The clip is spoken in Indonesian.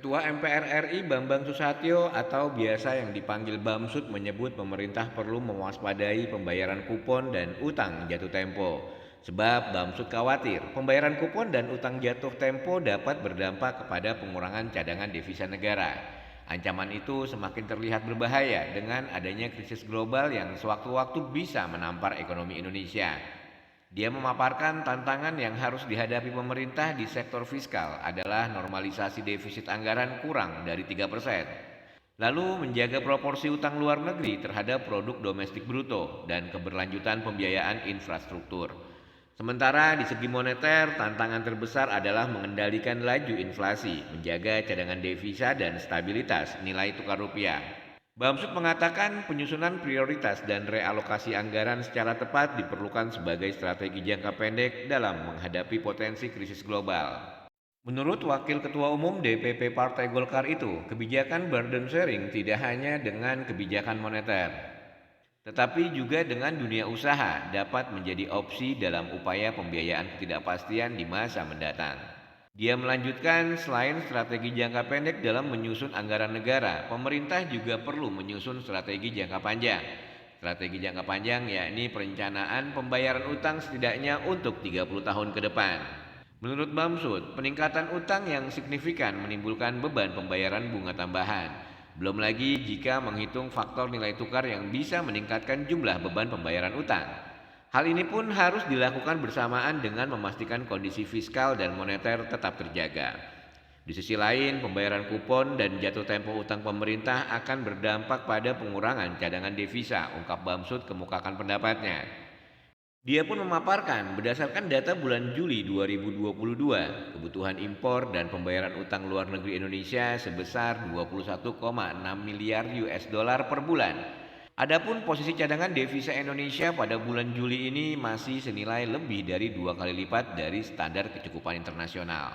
Ketua MPR RI Bambang Susatyo atau biasa yang dipanggil Bamsud menyebut pemerintah perlu mewaspadai pembayaran kupon dan utang jatuh tempo. Sebab Bamsud khawatir pembayaran kupon dan utang jatuh tempo dapat berdampak kepada pengurangan cadangan devisa negara. Ancaman itu semakin terlihat berbahaya dengan adanya krisis global yang sewaktu-waktu bisa menampar ekonomi Indonesia. Dia memaparkan tantangan yang harus dihadapi pemerintah di sektor fiskal adalah normalisasi defisit anggaran kurang dari 3%, lalu menjaga proporsi utang luar negeri terhadap produk domestik bruto dan keberlanjutan pembiayaan infrastruktur. Sementara di segi moneter, tantangan terbesar adalah mengendalikan laju inflasi, menjaga cadangan devisa dan stabilitas nilai tukar rupiah. Bamsud mengatakan penyusunan prioritas dan realokasi anggaran secara tepat diperlukan sebagai strategi jangka pendek dalam menghadapi potensi krisis global. Menurut Wakil Ketua Umum DPP Partai Golkar itu, kebijakan burden sharing tidak hanya dengan kebijakan moneter, tetapi juga dengan dunia usaha dapat menjadi opsi dalam upaya pembiayaan ketidakpastian di masa mendatang. Dia melanjutkan, selain strategi jangka pendek dalam menyusun anggaran negara, pemerintah juga perlu menyusun strategi jangka panjang. Strategi jangka panjang yakni perencanaan pembayaran utang setidaknya untuk 30 tahun ke depan. Menurut Bamsud, peningkatan utang yang signifikan menimbulkan beban pembayaran bunga tambahan. Belum lagi jika menghitung faktor nilai tukar yang bisa meningkatkan jumlah beban pembayaran utang. Hal ini pun harus dilakukan bersamaan dengan memastikan kondisi fiskal dan moneter tetap terjaga. Di sisi lain, pembayaran kupon dan jatuh tempo utang pemerintah akan berdampak pada pengurangan cadangan devisa, ungkap Bamsud kemukakan pendapatnya. Dia pun memaparkan, berdasarkan data bulan Juli 2022, kebutuhan impor dan pembayaran utang luar negeri Indonesia sebesar 21,6 miliar US dollar per bulan. Adapun posisi cadangan devisa Indonesia pada bulan Juli ini masih senilai lebih dari 2 kali lipat dari standar kecukupan internasional.